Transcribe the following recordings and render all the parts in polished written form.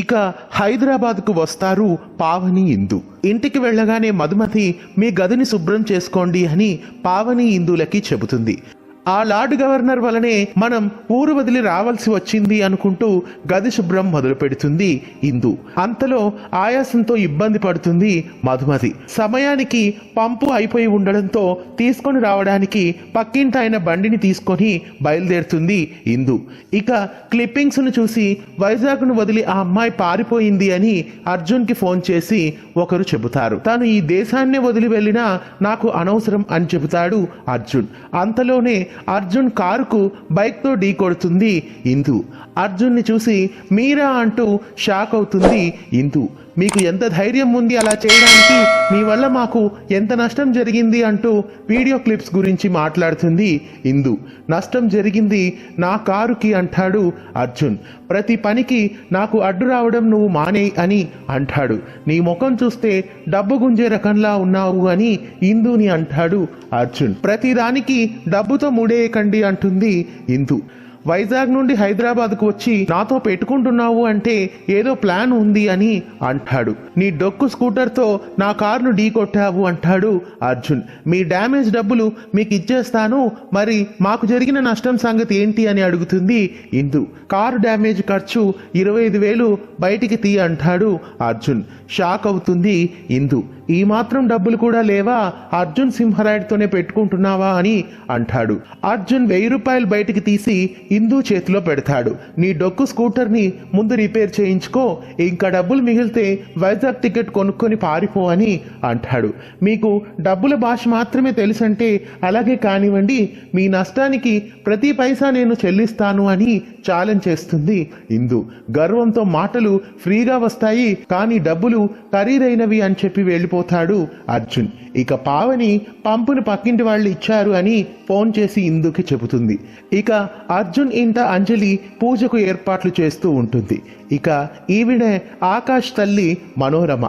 ఇక హైదరాబాద్కు వస్తారు పావని ఇందు. ఇంటికి వెళ్ళగానే మధుమతి మీ గదిని శుభ్రం చేసుకోండి అని పావని ఇందులకి చెబుతుంది. ఆ లార్డ్ గవర్నర్ వలనే మనం ఊరు వదిలి రావాల్సి వచ్చింది అనుకుంటూ గది శుభ్రం మొదలు పెడుతుంది ఇందు. అంతలో ఆయాసంతో ఇబ్బంది పడుతుంది మధుమతి. సమయానికి పంపు అయిపోయి ఉండడంతో తీసుకొని రావడానికి పక్కింటి ఆయన బండిని తీసుకొని బయలుదేరుతుంది ఇందు. ఇక క్లిప్పింగ్స్ ను చూసి వైజాగ్ను వదిలి ఆ అమ్మాయి పారిపోయింది అని అర్జున్కి ఫోన్ చేసి ఒకరు చెబుతారు. తాను ఈ దేశాన్నే వదిలి వెళ్ళినా నాకు అనవసరం అని చెబుతాడు అర్జున్. అంతలోనే అర్జున్ కారుకు బైక్తో ఢీ కొడుతుంది ఇందు. అర్జున్ని చూసి మీరా అంటూ షాక్ అవుతుంది ఇందు. మీకు ఎంత ధైర్యం ఉంది అలా చేయడానికి, మీ వల్ల మాకు ఎంత నష్టం జరిగింది అంటూ వీడియో క్లిప్స్ గురించి మాట్లాడుతుంది ఇందు. నష్టం జరిగింది నా కారుకి అంటాడు అర్జున్. ప్రతి పనికి నాకు అడ్డు రావడం నువ్వు మానే అని అంటాడు. నీ ముఖం చూస్తే డబ్బు గుంజే రకంలా ఉన్నావు అని ఇందుని అంటాడు అర్జున్. ప్రతిదానికి డబ్బుతో ముడేయకండి అంటుంది ఇందు. వైజాగ్ నుండి హైదరాబాద్కు వచ్చి నాతో పెట్టుకుంటున్నావు అంటే ఏదో ప్లాన్ ఉంది అని అంటాడు. నీ డొక్కు స్కూటర్తో నా కారును ఢీ కొట్టావు అంటాడు అర్జున్. మీ డ్యామేజ్ డబ్బులు మీకు ఇచ్చేస్తాను, మరి మాకు జరిగిన నష్టం సంగతి ఏంటి అని అడుగుతుంది ఇందు. కారు డ్యామేజ్ ఖర్చు 25,000 బయటికి తీ అంటాడు అర్జున్. షాక్ అవుతుంది ఇందు. ఈ మాత్రం డబ్బులు కూడా లేవా, అర్జున్ సింహరాయుడుతోనే పెట్టుకుంటున్నావా అని అంటాడు. అర్జున్ 1000 రూపాయలు బయటికి తీసి ఇందు చేతిలో పెడతాడు. నీ డొక్కు స్కూటర్ని ముందు రిపేర్ చేయించుకో, ఇంకా డబ్బులు మిగిలితే వైజాగ్ టికెట్ కొనుక్కొని పారిపో అని అంటాడు. మీకు డబ్బుల భాష మాత్రమే తెలుసంటే అలాగే కానివ్వండి, మీ నష్టానికి ప్రతి పైసా నేను చెల్లిస్తాను అని ఛాలెంజ్ చేస్తుంది ఇందు. గర్వంతో మాటలు ఫ్రీగా వస్తాయి కానీ డబ్బులు ఖరీదైనవి అని చెప్పి వెళ్ళిపోతాడు అర్జున్. ఇక పావని పంపును పక్కింటి వాళ్ళు ఇచ్చారు అని ఫోన్ చేసి ఇందుకి చెబుతుంది. ఇక అర్జున్ ఇంట అంజలి పూజకు ఏర్పాట్లు చేస్తూ ఉంటుంది. ఇక ఈవిడే ఆకాష్ తల్లి Manorama.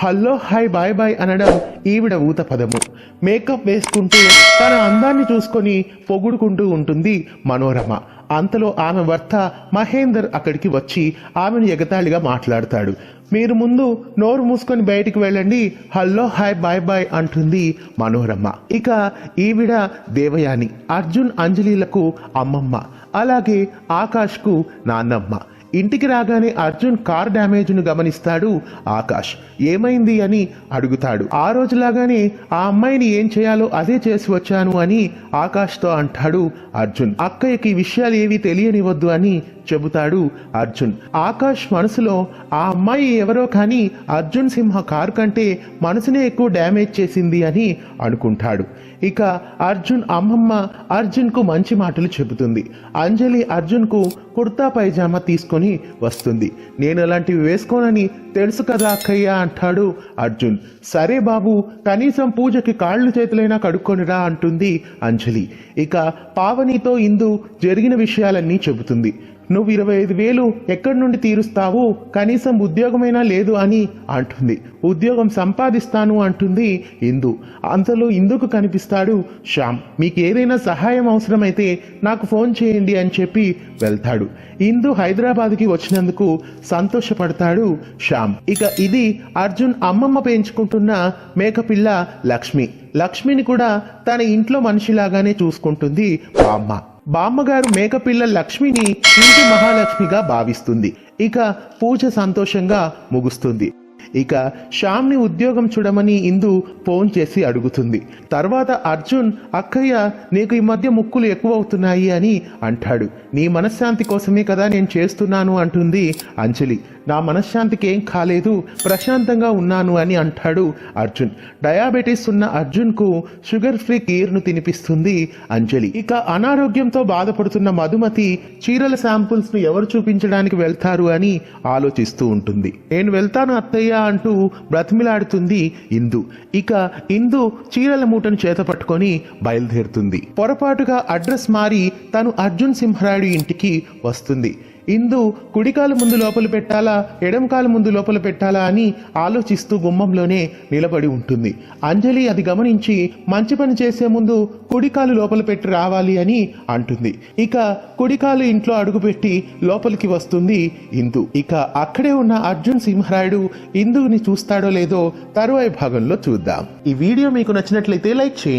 Hello hi bye bye అనడం ఈవిడ ఊత పదము. మేకప్ వేసుకుంటూ తన అందాన్ని చూసుకొని పొగుడుకుంటూ ఉంటుంది మనోరమ. అంతలో ఆమె భర్త మహేందర్ అక్కడికి వచ్చి ఆమెను ఎగతాళిగా మాట్లాడతాడు. మీరు ముందు నోరు మూసుకొని బయటికి వెళ్ళండి, హల్లో హాయ్ బాయ్ బాయ్ అంటుంది మనోరమ. ఇక ఈవిడ దేవయాని, అర్జున్ అంజలిలకు అమ్మమ్మ, అలాగే ఆకాష్కు నాన్నమ్మ. ఇంటికి రాగానే అర్జున్ కార్ డ్యామేజ్ను గమనిస్తాడు ఆకాష్. ఏమైంది అని అడుగుతాడు. ఆ రోజులాగానే ఆ అమ్మాయిని ఏం చేయాలో అదే చేసి వచ్చాను అని ఆకాష్తో అంటాడు అర్జున్. అక్కయ్యకి విషయాలు ఏవి తెలియనివద్దు అని చెబుతాడు అర్జున్. ఆకాష్ మనసులో ఆ అమ్మాయి ఎవరో కానీ అర్జున్ సింహ కారు కంటే మనసునే ఎక్కువ డ్యామేజ్ చేసింది అని అనుకుంటాడు. ఇక అర్జున్ అమ్మమ్మ అర్జున్కు మంచి మాటలు చెబుతుంది. అంజలి అర్జున్కు కుర్తా పైజామా తీసుకొని వస్తుంది. నేను అలాంటివి వేసుకోనని తెలుసు కదా అక్కయ్య అంటాడు అర్జున్. సరే బాబు, కనీసం పూజకి కాళ్ళు చేతులైనా కడుక్కొనిరా అంటుంది అంజలి. ఇక పావనితో ఇందు జరిగిన విషయాలన్నీ చెబుతుంది. నువ్వు 25,000 ఎక్కడి నుండి తీరుస్తావు, కనీసం ఉద్యోగమైనా లేదు అని అంటుంది. ఉద్యోగం సంపాదిస్తాను అంటుంది ఇందు. అంతలో ఇందుకు కనిపిస్తాడు శ్యామ్. మీకు ఏదైనా సహాయం అవసరమైతే నాకు ఫోన్ చేయండి అని చెప్పి వెళ్తాడు. ఇందు హైదరాబాద్కి వచ్చినందుకు సంతోషపడతాడు శ్యామ్. ఇక ఇది అర్జున్ అమ్మమ్మ పెంచుకుంటున్న మేకపిల్ల లక్ష్మి. లక్ష్మిని కూడా తన ఇంట్లో మనిషిలాగానే చూసుకుంటుంది బామ్మ. బామ్మగారు మేకపిల్ల లక్ష్మిని ఇంటి మహాలక్ష్మిగా భావిస్తుంది. ఇక పూజ సంతోషంగా ముగుస్తుంది. ఇక శ్యామ్ని ఉద్యోగం చూడమని ఇందు ఫోన్ చేసి అడుగుతుంది. తర్వాత అర్జున్ అక్కయ్య నీకు ఈ మధ్య ముక్కులు ఎక్కువ అవుతున్నాయి అని అంటాడు. నీ మనశ్శాంతి కోసమే కదా నేను చేస్తున్నాను అంటుంది అంజలి. నా మనశ్శాంతికి ఏం కాలేదు, ప్రశాంతంగా ఉన్నాను అని అంటాడు అర్జున్. డయాబెటీస్ ఉన్న అర్జున్కు షుగర్ ఫ్రీ కీర్ను తినిపిస్తుంది అంజలి. ఇక అనారోగ్యంతో బాధపడుతున్న మధుమతి చీరల శాంపుల్స్ ను ఎవరు చూపించడానికి వెళ్తారు అని ఆలోచిస్తూ ఉంటుంది. నేను వెళ్తాను అత్తయ్య అంటూ బ్రతిమిలాడుతుంది ఇందు. ఇక ఇందు చీరల మూటను చేత పట్టుకొని బయలుదేరుతుంది. పొరపాటుగా అడ్రస్ మారి తను అర్జున్ సింహరాయుడు ఇంటికి వస్తుంది. ఇందు కుడికాలు ముందు లోపల పెట్టాలా ఎడంకాలు ముందు లోపల పెట్టాలా అని ఆలోచిస్తూ గుమ్మంలోనే నిలబడి ఉంటుంది. అంజలి అది గమనించి మంచి పని చేసే ముందు కుడికాలు లోపల పెట్టి రావాలి అని అంటుంది. ఇక కుడికాలు ఇంట్లో అడుగుపెట్టి లోపలికి వస్తుంది ఇందు. ఇక అక్కడే ఉన్న అర్జున్ సింహరాయుడు ఇందుని చూస్తాడో లేదో తరువాయి భాగంలో చూద్దాం. ఈ వీడియో మీకు నచ్చినట్లయితే లైక్ చేయండి.